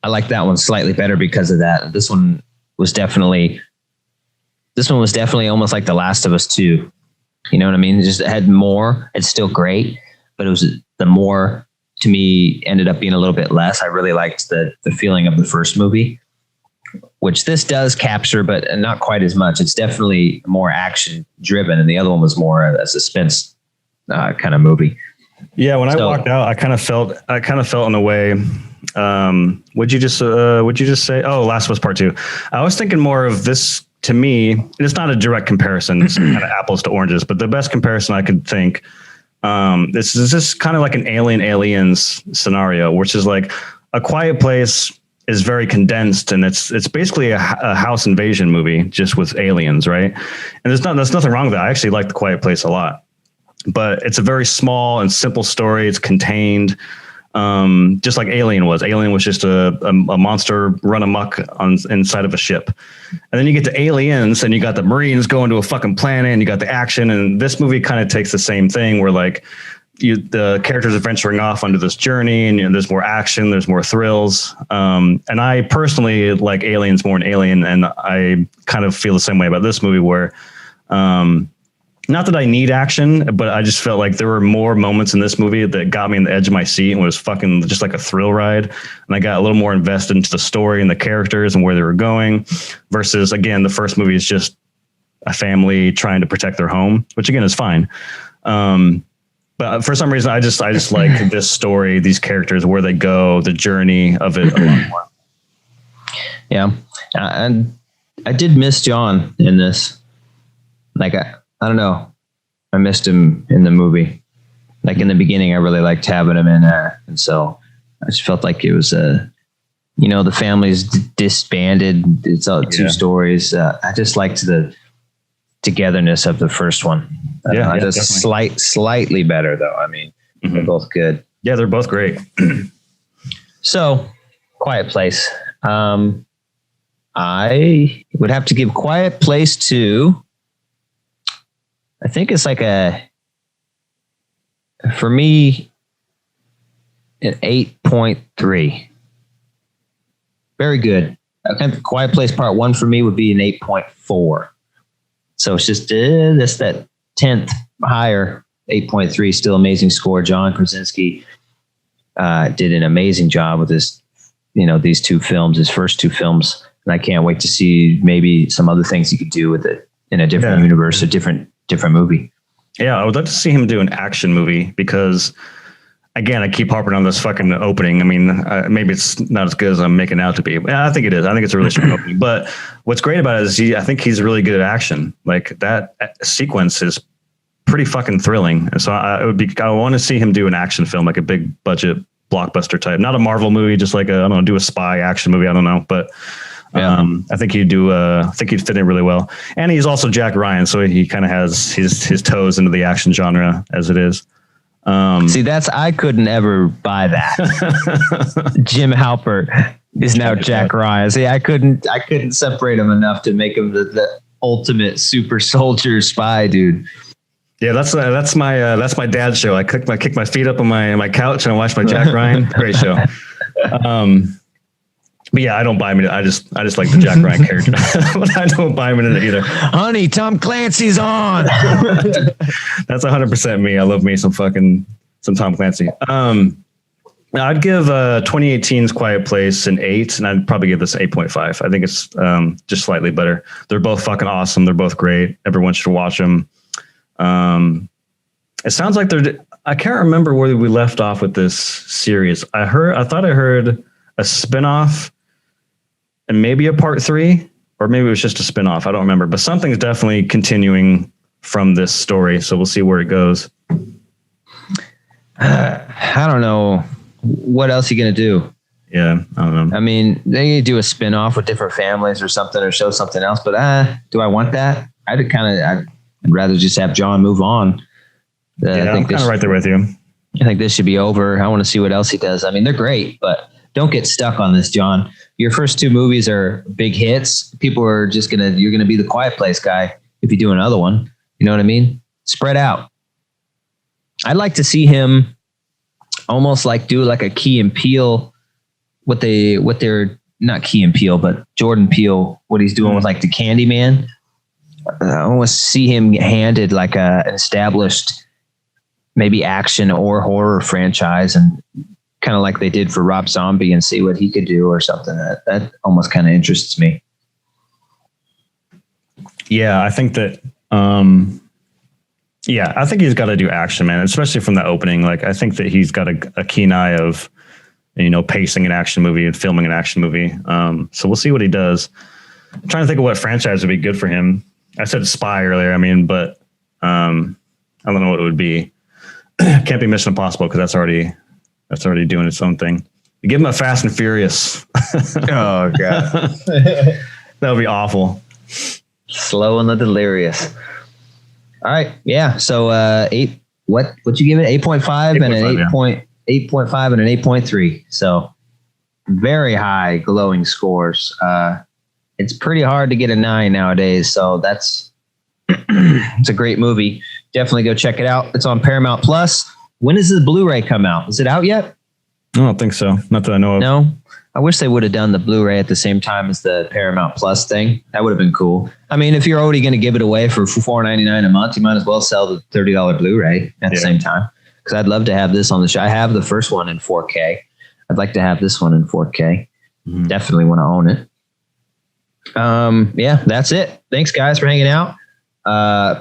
I like that one slightly better because of that. This one was definitely almost like The Last of Us 2. You know what I mean? It just had more. It's still great, but it was the more to me ended up being a little bit less. I really liked the feeling of the first movie, which this does capture, but not quite as much. It's definitely more action driven, and the other one was more a suspense kind of movie.
Yeah, when I walked out, I kind of felt in a way. Would you just say? Oh, Last of Us Part 2. I was thinking more of this to me. And it's not a direct comparison. It's kind of apples to oranges, but the best comparison I could think. This is just kind of like an Aliens scenario, which is like A Quiet Place is very condensed, and it's basically a house invasion movie just with aliens, right? And there's nothing wrong with that. I actually like The Quiet Place a lot. But it's a very small and simple story. It's contained, just like Alien was. Alien was just a monster run amok inside of a ship. And then you get to Aliens, and you got the Marines going to a fucking planet, and you got the action. And this movie kind of takes the same thing, where like the characters are venturing off onto this journey, and there's more action, there's more thrills. And I personally like Aliens more than Alien, and I kind of feel the same way about this movie, where not that I need action, but I just felt like there were more moments in this movie that got me on the edge of my seat and was fucking just like a thrill ride. And I got a little more invested into the story and the characters and where they were going versus, again, the first movie is just a family trying to protect their home, which again is fine. But for some reason, I just like this story, these characters, where they go, the journey of it a lot more.
Yeah. And I did miss John in this. Like, I don't know. I missed him in the movie. Like in the beginning, I really liked having him in there. And so I just felt like it was the family's disbanded. It's all two stories. I just liked the togetherness of the first one. Just slightly better though. I mean, they're both good.
Yeah, they're both great.
So Quiet Place. I would have to give Quiet Place to, I think it's like for me, an 8.3. Very good. I think Quiet Place Part 1 for me would be an 8.4. So it's just that 10th higher, 8.3, still amazing score. John Krasinski did an amazing job with this, these two films, his first two films. And I can't wait to see maybe some other things he could do with it in a different universe, a different movie.
Yeah, I would love to see him do an action movie because, again, I keep harping on this fucking opening. I mean, maybe it's not as good as I'm making out to be. I think it is. I think it's a really strong opening. But what's great about it is I think he's really good at action. Like that sequence is pretty fucking thrilling. And so I want to see him do an action film, like a big budget blockbuster type, not a Marvel movie, just like do a spy action movie. I don't know, but I think he'd fit in really well. And he's also Jack Ryan, so he kind of has his toes into the action genre as it is.
See, I couldn't ever buy that. Jim Halpert is now Jack Ryan. See, I couldn't separate him enough to make him the ultimate super soldier spy dude.
Yeah, that's my dad's show. I kick my feet up on my couch and I watch my Jack Ryan. Great show. But yeah, I don't buy him in it. I just like the Jack Ryan character, but I don't buy him in it either.
Honey, Tom Clancy's on.
That's 100% me. I love me some Tom Clancy. I'd give 2018's Quiet Place an 8, and I'd probably give this an 8.5. I think it's just slightly better. They're both fucking awesome. They're both great. Everyone should watch them. It sounds like I can't remember where we left off with this series. I thought I heard a spinoff and maybe a part 3, or maybe it was just a spinoff. I don't remember, but something's definitely continuing from this story. So we'll see where it goes.
I don't know. What else are you going to do?
Yeah, I don't know.
I mean, they do a spinoff with different families or something, or show something else, but do I want that? I'd rather just have John move on.
I'm kind of right there with you.
I think this should be over. I want to see what else he does. I mean, they're great, but don't get stuck on this, John. Your first 2 movies are big hits. People are just you're going to be the Quiet Place guy if you do another one. You know what I mean? Spread out. I'd like to see him almost like do like a Key and Peele, what they're not Key and Peele, but Jordan Peele, what he's doing with like the Candyman. I almost see him handed like an established maybe action or horror franchise, and kind of like they did for Rob Zombie, and see what he could do or something. That almost kind of interests me.
Yeah, I think that. I think he's got to do action, man, especially from the opening. Like, I think that he's got a keen eye of, pacing an action movie and filming an action movie. So we'll see what he does. I'm trying to think of what franchise would be good for him. I said Spy earlier. I mean, but I don't know what it would be. Can't be Mission Impossible because that's already doing its own thing. You give him a Fast and Furious.
Oh God,
that would be awful.
Slow and the Delirious. All right, yeah. So 8. What you give it? 8.5 and an 8.5 and an 8.3. So very high glowing scores. It's pretty hard to get a 9 nowadays. So that's it's a great movie. Definitely go check it out. It's on Paramount Plus. When does the Blu-ray come out? Is it out yet?
I don't think so. Not that I know of.
No. I wish they would have done the Blu-ray at the same time as the Paramount Plus thing. That would have been cool. I mean, if you're already going to give it away for $4.99 a month, you might as well sell the $30 Blu-ray at the same time. Because I'd love to have this on the show. I have the first one in 4K. I'd like to have this one in 4K. Mm-hmm. Definitely want to own it. Yeah, that's it. Thanks, guys, for hanging out.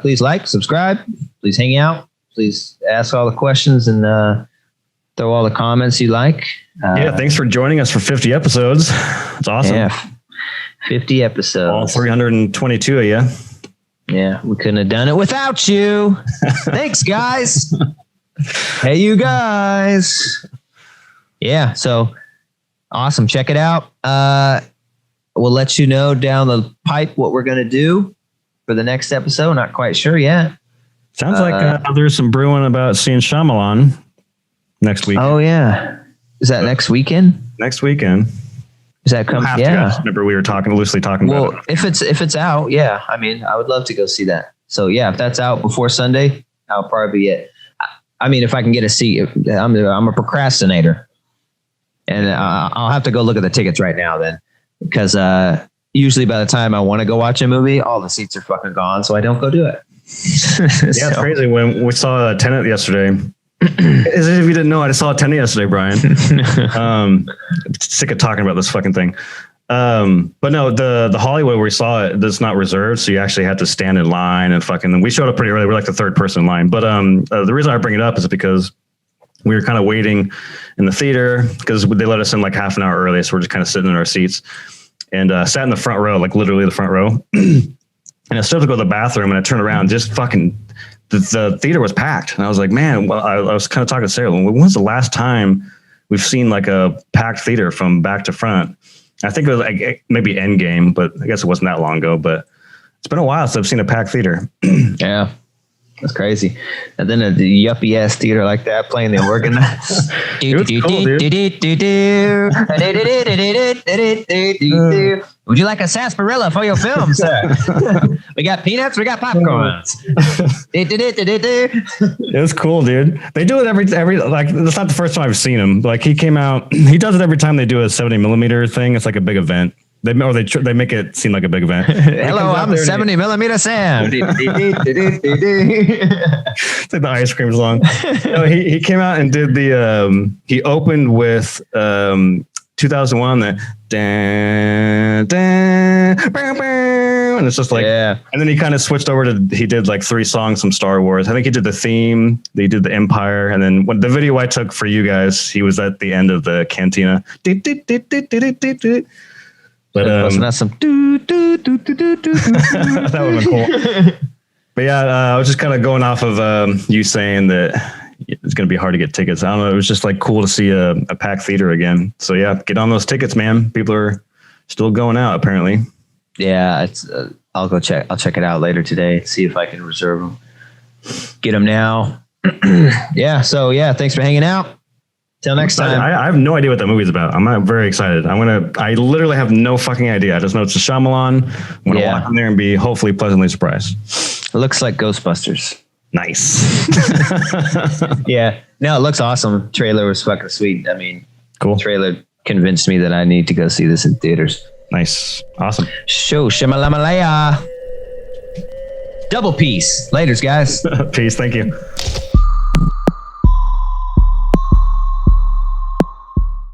Please like, subscribe. Please hang out. Please ask all the questions and throw all the comments you like.
Thanks for joining us for 50 episodes. It's awesome.
Yeah, 50 episodes.
All 322 of you.
Yeah, we couldn't have done it without you. Thanks, guys. Hey, you guys. Yeah, so awesome. Check it out. We'll let you know down the pipe what we're going to do for the next episode. Not quite sure yet.
Sounds like there's some brewing about seeing Shyamalan next week.
Oh, yeah. Is that next weekend?
Next weekend.
Is that coming? Yeah.
Remember we were loosely talking about it.
Well, if it's out, yeah. I mean, I would love to go see that. So yeah, if that's out before Sunday, that'll probably be it. I mean, if I can get a seat, I'm a procrastinator, and I'll have to go look at the tickets right now then, because usually by the time I want to go watch a movie, all the seats are fucking gone, so I don't go do it.
Yeah, it's crazy. When we saw Tenet yesterday. As if you didn't know, I just saw Tenet yesterday, Brian. Sick of talking about this fucking thing. But no, the Hollywood where we saw it, that's not reserved, so you actually had to stand in line and fucking. We showed up pretty early. We're like the third person in line. But the reason I bring it up is because we were kind of waiting in the theater because they let us in like half an hour early, so we're just kind of sitting in our seats and sat in the front row, like literally the front row. And I started to go to the bathroom, and I turned around, just fucking. The theater was packed, and I was like, man, well, I was kind of talking to Sarah. When was the last time we've seen like a packed theater from back to front. I think it was like maybe Endgame, but I guess it wasn't that long ago. But it's been a while since I've seen a packed theater.
Yeah. That's crazy. And then a yuppie ass theater like that playing the organ. Would you like a sarsaparilla for your film, sir? We got peanuts, we got popcorns.
It was cool, dude. They do it every like that's not the first time I've seen him. Like he came out, he does it every time they do a 70mm thing. It's like a big event. They make it seem like a big event.
Hello, I'm 70mm Sam.
It's like the ice cream song. No, he came out and did the he opened with 2001 the dan, dan, bow, bow, and it's just like and then he kind of switched over to he did like 3 songs from Star Wars. I think he did the theme, they did the Empire, and then when the video I took for you guys, he was at the end of the cantina. But
that's some
that would have been cool. But yeah, I was just kind of going off of you saying that it's going to be hard to get tickets. I don't know. It was just like cool to see a packed theater again. So yeah, get on those tickets, man. People are still going out apparently.
Yeah, it's. I'll go check. I'll check it out later today. See if I can reserve them. Get them now. Yeah. So yeah, thanks for hanging out. Till next time.
I have no idea what that movie's about. I'm very excited. I literally have no fucking idea. I just know it's a Shyamalan. I'm going to walk in there and be hopefully pleasantly surprised.
It looks like Ghostbusters.
Nice.
Yeah. No, it looks awesome. Trailer was fucking sweet. I mean,
cool.
Trailer convinced me that I need to go see this in theaters.
Nice. Awesome.
Show Shimalamalaya. Double peace. Laters, guys.
Peace. Thank you.